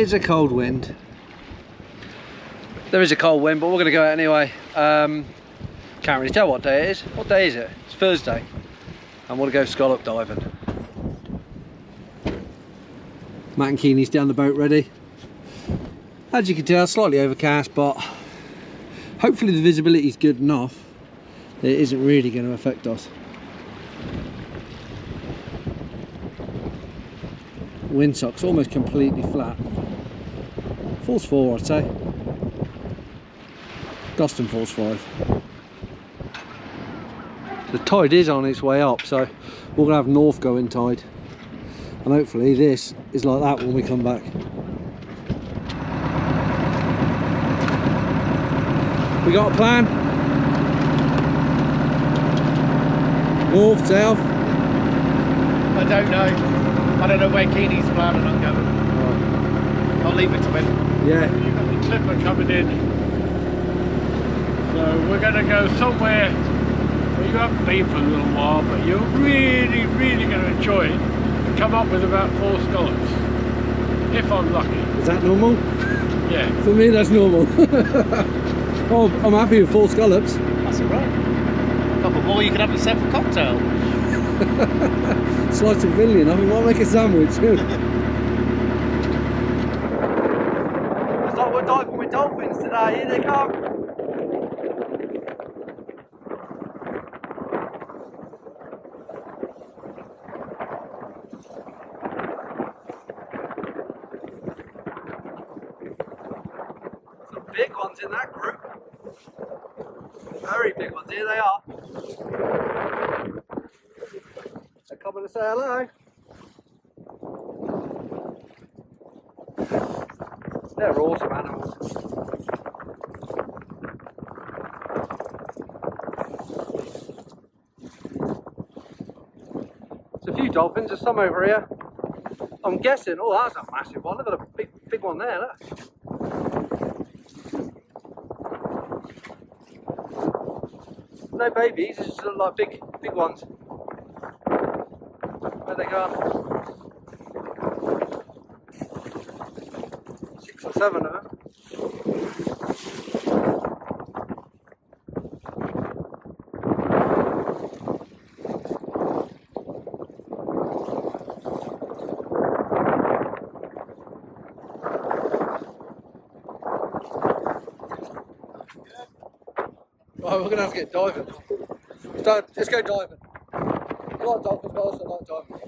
is a cold wind. There is a cold wind, but we're going to go out anyway. Can't really tell what day it is. What day is it? It's Thursday. I want to go scallop diving. Matt and Keeney's down the boat ready. As you can tell, slightly overcast, but hopefully the visibility is good enough that it isn't really going to affect us. Windsock's almost completely flat. Force 4, I'd say. Gust and force 5. The tide is on its way up, so we're going to have north going tide. And hopefully this is like that when we come back. We got a plan? North, south? I don't know. I don't know where Keeney's planning on going. Right. I'll leave it to him. Yeah. You've got the clipper coming in. So we're going to go somewhere where you haven't been for a little while, but you're really, really going to enjoy it. And come up with about 4 scallops. If I'm lucky. Is that normal? Yeah. For me, that's normal. Oh, I'm happy with 4 scallops. That's alright. A couple more, you can have yourself a cocktail. Slice of villian, I mean, why make a sandwich? It's like we're diving with dolphins today, here they come. Some big ones in that group. Very big ones, here they are. They're coming to say hello. They're awesome animals. There's a few dolphins, there's some over here. I'm guessing, oh, that's a massive one. Look at a big one there, look. No babies, they just look like big ones. Where they go? 6 or 7 of them. Right, we're going to have to get diving. Let's go diving. I like dolphins, but I also like diving.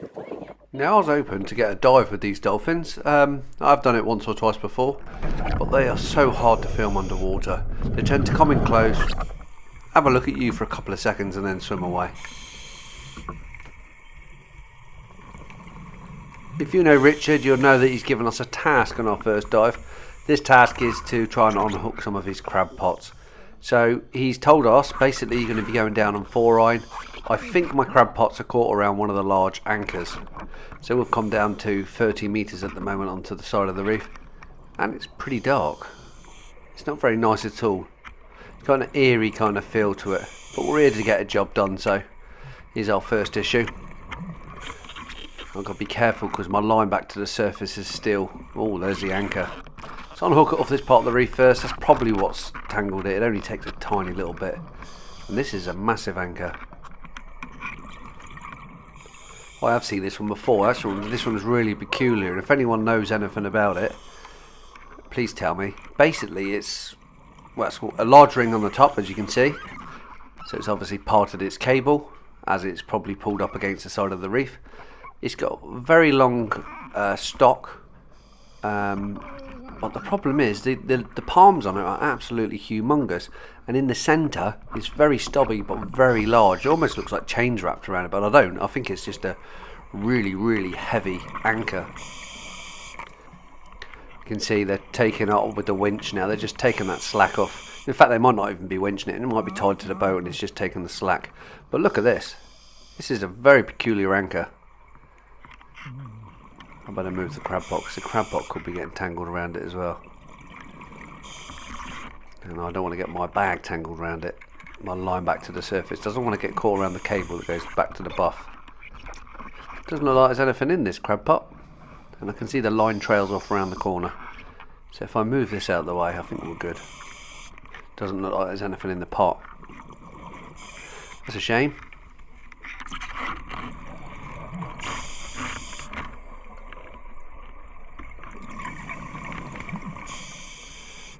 Now I was open to get a dive with these dolphins. I've done it once or twice before, but they are so hard to film underwater. They tend to come in close, have a look at you for a couple of seconds and then swim away. If you know Richard, you'll know that he's given us a task on our first dive. This task is to try and unhook some of his crab pots. So he's told us basically you're going to be going down on 4-iron. I think my crab pots are caught around one of the large anchors. So we've come down to 30 metres at the moment onto the side of the reef. And it's pretty dark. It's not very nice at all. It's got an eerie kind of feel to it. But we're here to get a job done, so here's our first issue. I've got to be careful because my line back to the surface is still... Oh, there's the anchor. So unhook it off this part of the reef first. That's probably what's tangled it. It only takes a tiny little bit. And this is a massive anchor. I have seen this one before. This one's really peculiar. And if anyone knows anything about it, please tell me. Basically, it's a large ring on the top, as you can see. So it's obviously parted its cable, as it's probably pulled up against the side of the reef. It's got very long stock. But the problem is the palms on it are absolutely humongous, and in the centre it's very stubby but very large. It almost looks like chains wrapped around it, but I think it's just a really heavy anchor. You can see they're taking it off with the winch now. They're just taking that slack off. In fact, they might not even be winching it. It might be tied to the boat and it's just taking the slack. But look at this. This is a very peculiar anchor. I better move the crab pot because the crab pot could be getting tangled around it as well. And I don't want to get my bag tangled around it. My line back to the surface doesn't want to get caught around the cable that goes back to the buff. Doesn't look like there's anything in this crab pot. And I can see the line trails off around the corner. So if I move this out of the way, I think we're good. Doesn't look like there's anything in the pot. That's a shame.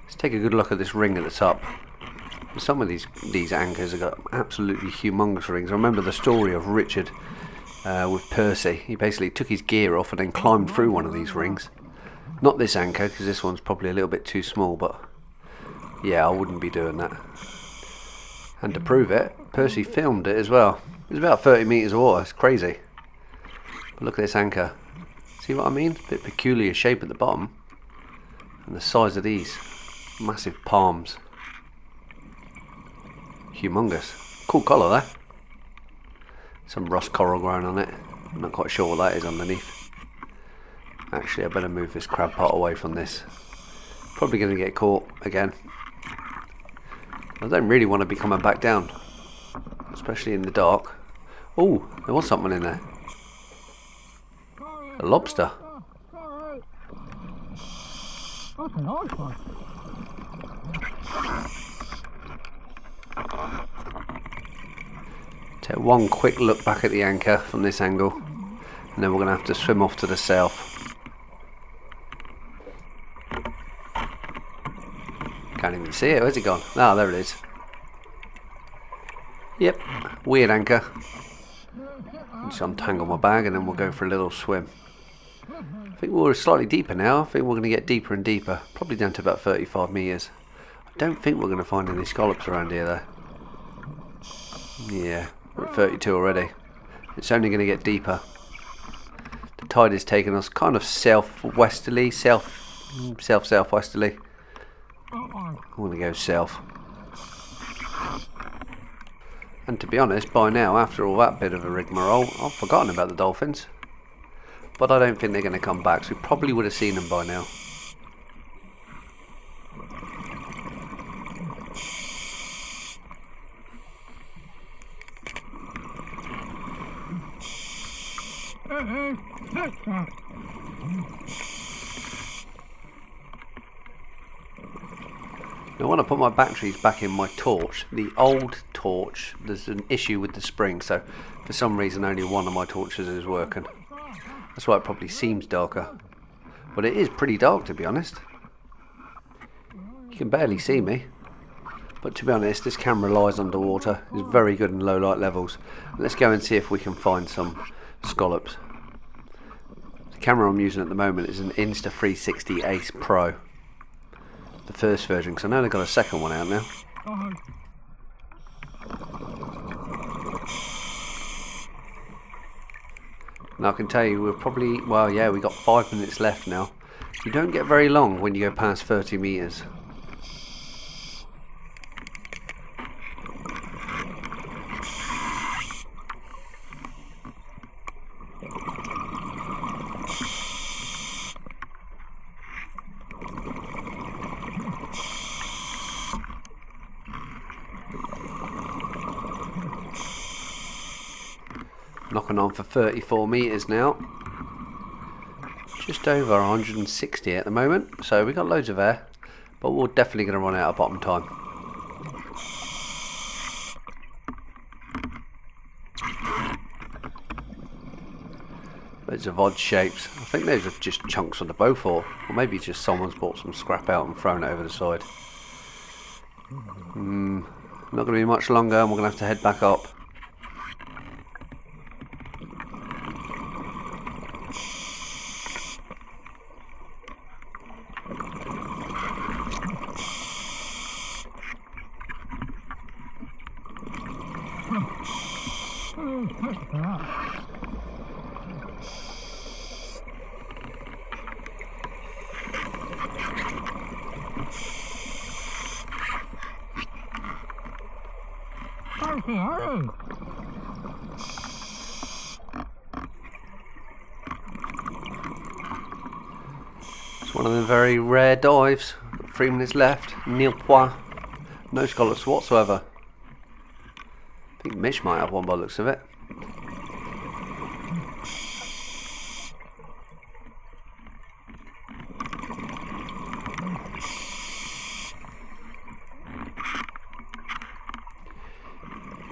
Let's take a good look at this ring at the top. Some of these anchors have got absolutely humongous rings. I remember the story of Richard with Percy. He basically took his gear off and then climbed through one of these rings. Not this anchor, because this one's probably a little bit too small, but yeah, I wouldn't be doing that. And to prove it, Percy filmed it as well. It was about 30 metres of water. It's crazy. But look at this anchor. See what I mean? A bit peculiar shape at the bottom. And the size of these. Massive palms. Humongous. Cool colour there. Some rust coral growing on it. I'm not quite sure what that is underneath. Actually, I better move this crab pot away from this. Probably going to get caught again. I don't really want to be coming back down, especially in the dark. Oh, there was something in there. A lobster. Take one quick look back at the anchor from this angle, and then we're going to have to swim off to the south. Can't even see it. Where's it gone? Ah, there it is. Yep, weird anchor. Just untangle my bag and then we'll go for a little swim. I think we're slightly deeper now. I think we're going to get deeper and deeper. Probably down to about 35 metres. I don't think we're going to find any scallops around here though. Yeah, we're at 32 already. It's only going to get deeper. The tide is taking us kind of southwesterly, southwesterly. I want to go south. And to be honest, by now, after all that bit of a rigmarole, I've forgotten about the dolphins. But I don't think they're going to come back, so we probably would have seen them by now. Now when I put my batteries back in my torch, the old torch, there's an issue with the spring, so for some reason only one of my torches is working. That's why it probably seems darker. But it is pretty dark, to be honest. You can barely see me. But to be honest, this camera lies underwater. It's very good in low light levels. Let's go and see if we can find some scallops. The camera I'm using at the moment is an Insta360 Ace Pro. The first version, because I know they've got a second one out now. Now I can tell you we're probably, well yeah, we got 5 minutes left now. You don't get very long when you go past 30 metres. Knocking on for 34 metres now. Just over 160 at the moment, so we got loads of air, but we're definitely going to run out of bottom time. Loads of odd shapes. I think those are just chunks of the Beaufort, or maybe just someone's bought some scrap out and thrown it over the side. Not going to be much longer, and we're going to have to head back up. It's one of the very rare dives. Got 3 minutes left. Nil point. No scallops whatsoever. I think Mish might have one by the looks of it.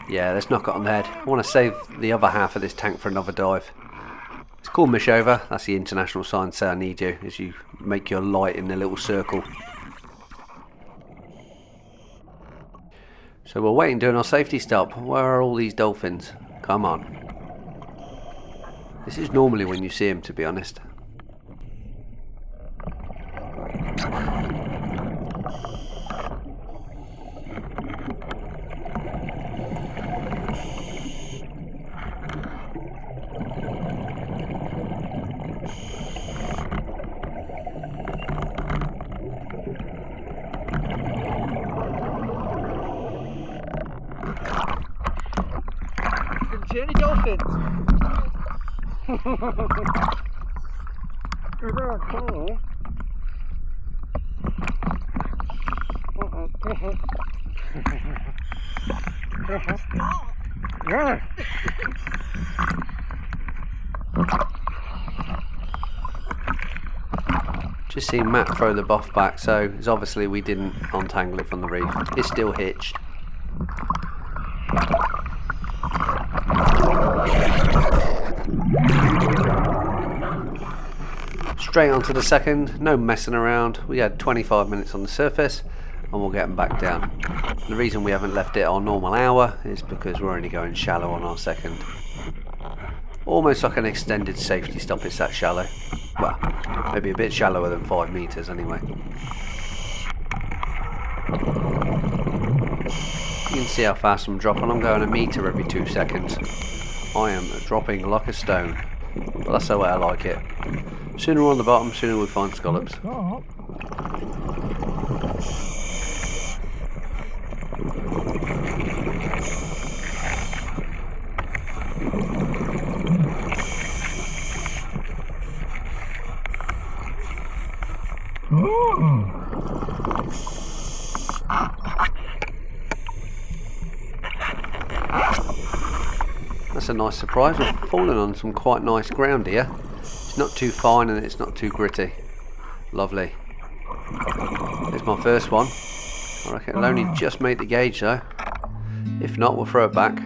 Yeah, let's knock it on the head. I want to save the other half of this tank for another dive. It's called Mish over. That's the international sign to say I need you, as you make your light in the little circle. So we're waiting doing our safety stop. Where are all these dolphins? Come on. This is normally when you see them, to be honest. See any dolphins? Yeah. Just seen Matt throw the buff back, so it's obviously we didn't untangle it from the reef. It's still hitched. Straight onto the second, no messing around. We had 25 minutes on the surface and we'll get them back down. The reason we haven't left it our normal hour is because we're only going shallow on our second. Almost like an extended safety stop, it's that shallow. Well, maybe a bit shallower than 5 meters anyway. You can see how fast I'm dropping. I'm going a meter every 2 seconds. I am dropping like a stone, but that's the way I like it. Sooner we're on the bottom, sooner we find scallops. That's a nice surprise. We've fallen on some quite nice ground here. It's not too fine and it's not too gritty. Lovely. There's my first one. I reckon it'll only just make the gauge though. If not, we'll throw it back.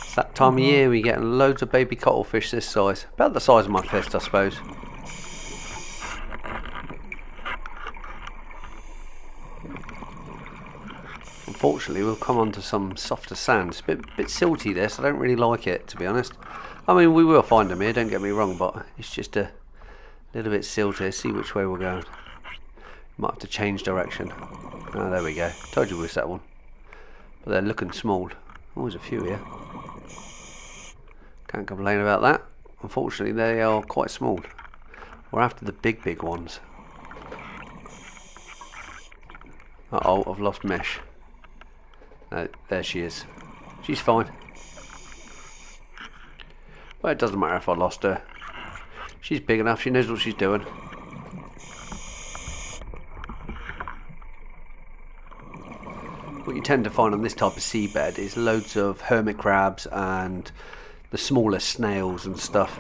It's that time of year we get loads of baby cuttlefish this size. About the size of my fist, I suppose. unfortunately we'll come onto some softer sand. It's a bit silty this, I don't really like it, to be honest. I mean, we will find them here, don't get me wrong, but it's just a little bit silty. See which way we're going. Might have to change direction. Oh, there we go. Told you we was that one. But they're looking small. Oh, there's a few here. Can't complain about that. Unfortunately, they are quite small. We're after the big ones. Uh-oh, I've lost Mesh. No, there she is. She's fine. Well, it doesn't matter if I lost her. She's big enough, she knows what she's doing. What you tend to find on this type of seabed is loads of hermit crabs and the smaller snails and stuff.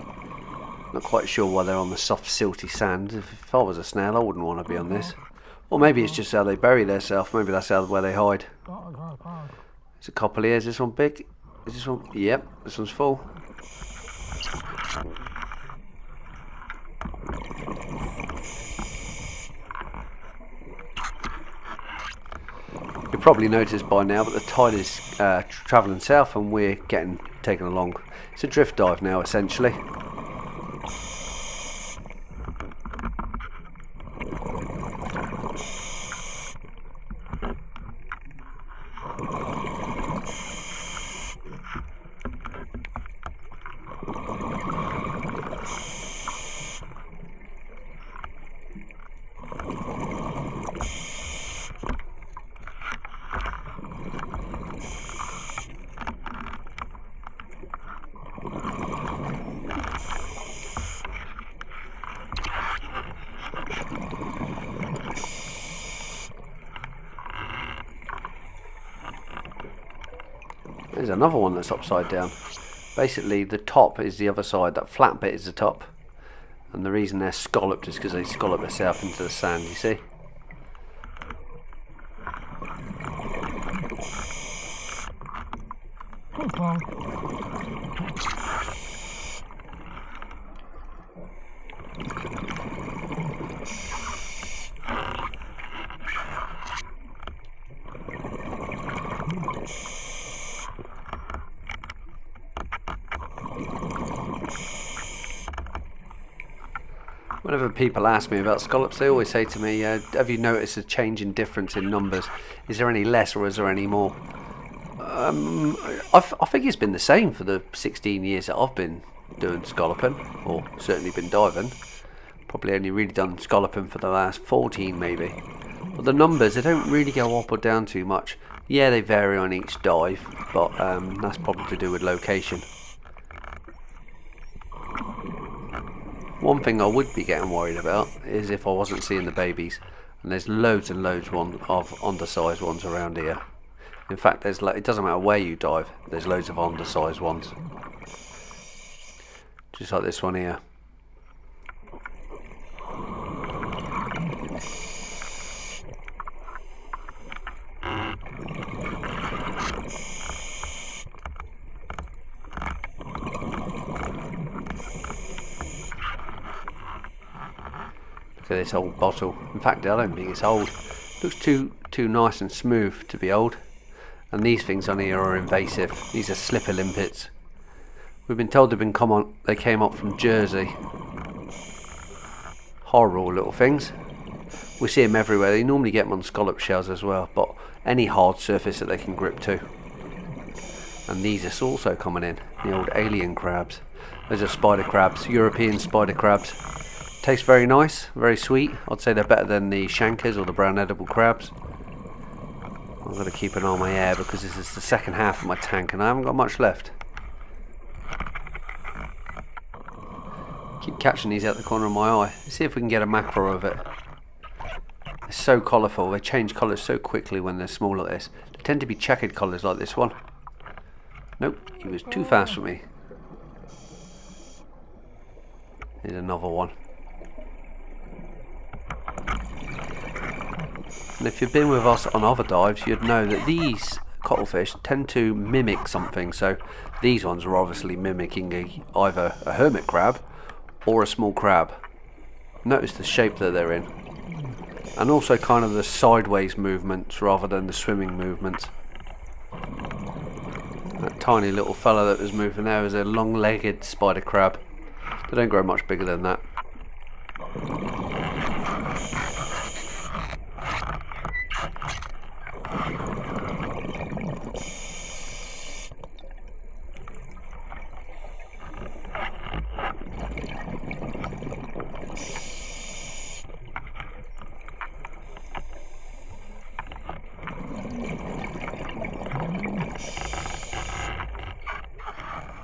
Not quite sure why they're on the soft silty sand. If I was a snail I wouldn't want to be on this. Or maybe it's just how they bury themselves. Maybe that's where they hide. There's a couple here. Is this one big? Is this one? Yep, this one's full. You've probably noticed by now that the tide is travelling south and we're getting taken along. It's a drift dive now, essentially. There's another one that's upside down. Basically the top is the other side, that flat bit is the top. And the reason they're scalloped is because they scallop themselves into the sand, you see. Whenever people ask me about scallops, they always say to me, have you noticed a change in difference in numbers? Is there any less or is there any more? I think it's been the same for the 16 years that I've been doing scalloping, or certainly been diving. Probably only really done scalloping for the last 14 maybe. But the numbers, they don't really go up or down too much. Yeah, they vary on each dive, but that's probably to do with location. One thing I would be getting worried about is if I wasn't seeing the babies, and there's loads and loads of undersized ones around here. In fact, there's it doesn't matter where you dive, there's loads of undersized ones, just like this one here. This old bottle. In fact, I don't think it's old. Looks too nice and smooth to be old. And these things on here are invasive. These are slipper limpets. We've been told they came up from Jersey. Horrible little things. We see them everywhere. They normally get them on scallop shells as well, but any hard surface that they can grip to. And these are also coming in. The old alien crabs. Those are spider crabs, European spider crabs. Tastes very nice, very sweet. I'd say they're better than the shankers or the brown edible crabs. I've got to keep an eye on my air because this is the second half of my tank and I haven't got much left. Keep catching these out the corner of my eye. Let's see if we can get a macro of it. They're so colourful, they change colours so quickly when they're small like this. They tend to be checkered colours like this one. Nope, he was too fast for me. Here's another one. And if you've been with us on other dives, you'd know that these cuttlefish tend to mimic something. So these ones are obviously mimicking either a hermit crab or a small crab. Notice the shape that they're in. And also kind of the sideways movements rather than the swimming movements. tiny little fella that was moving there was a long-legged spider crab. They don't grow much bigger than that.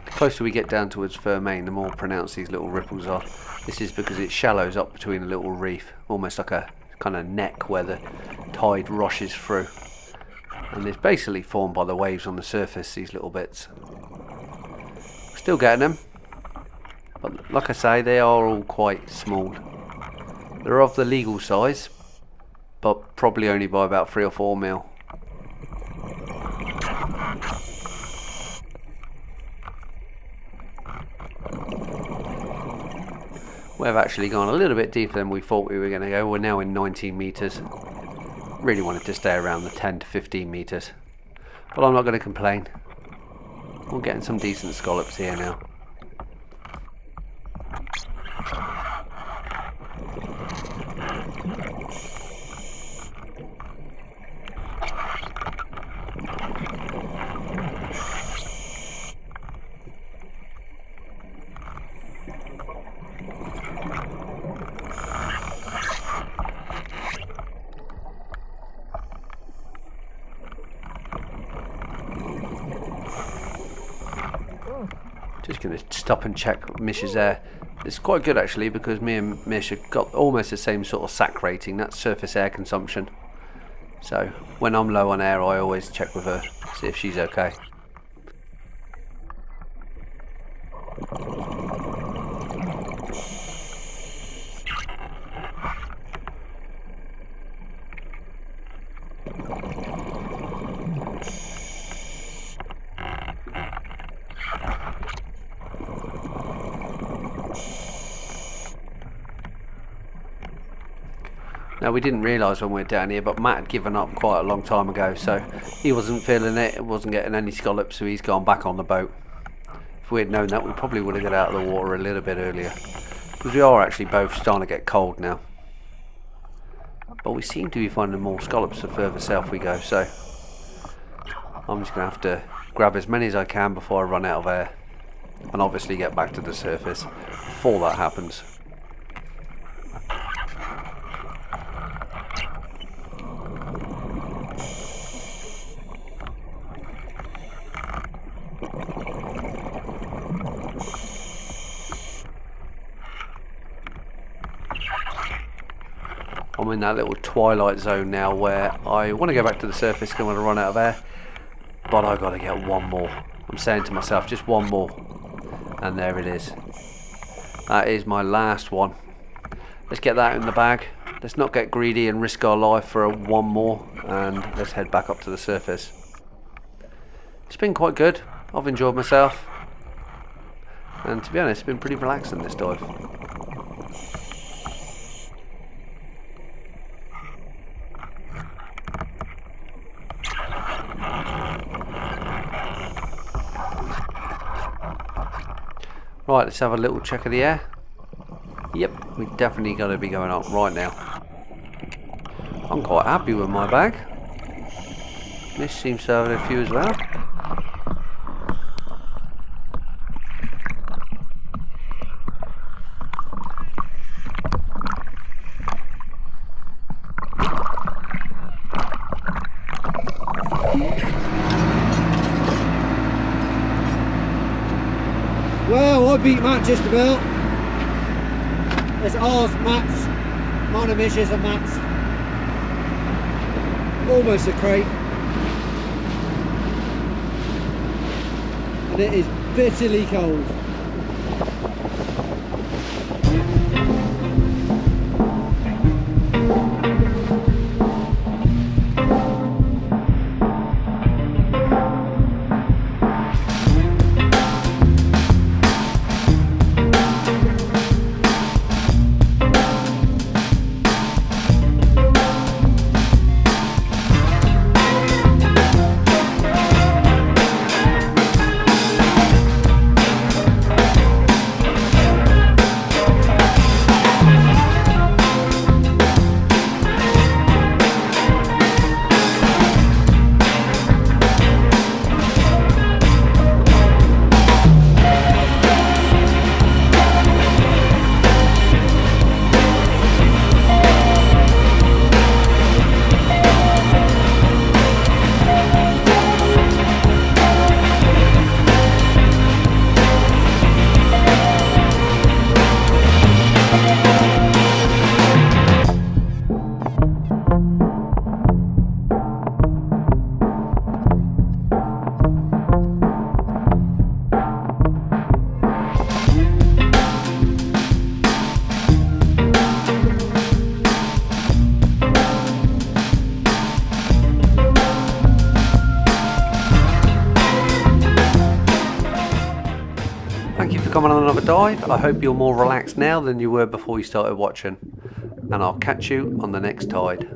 The closer we get down towards Fermain, the more pronounced these little ripples are. This is because it shallows up between a little reef, almost like a kind of neck where the tide rushes through. And it's basically formed by the waves on the surface, these little bits. Still getting them, but like I say, they are all quite small. They're of the legal size, but probably only by about 3 or 4 mil. We've actually gone a little bit deeper than we thought we were going to go. We're now in 19 metres. Really wanted to stay around the 10 to 15 metres. But I'm not going to complain. We're getting some decent scallops here now. Just going to stop and check Mish's air. It's quite good actually, because me and Mish have got almost the same sort of sac rating. That's surface air consumption. So when I'm low on air, I always check with her, see if she's okay. Now, we didn't realise when we were down here, but Matt had given up quite a long time ago, so he wasn't feeling it, wasn't getting any scallops, so he's gone back on the boat. If we had known that, we probably would have got out of the water a little bit earlier, because we are actually both starting to get cold now. But we seem to be finding more scallops the further south we go, so I'm just going to have to grab as many as I can before I run out of air, and obviously get back to the surface before that happens. I'm in that little twilight zone now where I want to go back to the surface because I'm going to run out of air, but I've got to get one more. I'm saying to myself, just one more, and there it is. That is my last one. Let's get that in the bag. Let's not get greedy and risk our life for a one more, and let's head back up to the surface. It's been quite good. I've enjoyed myself, and to be honest, it's been pretty relaxing this dive. Right, let's have a little check of the air. Yep, we definitely got to be going up right now. I'm quite happy with my bag. This seems to have a few as well. Well, I beat Matt just about. It's ours, Matt's. Mine and Mish's and Matt's. Almost a crate. And it is bitterly cold. another dive. I hope you're more relaxed now than you were before you started watching. And I'll catch you on the next tide.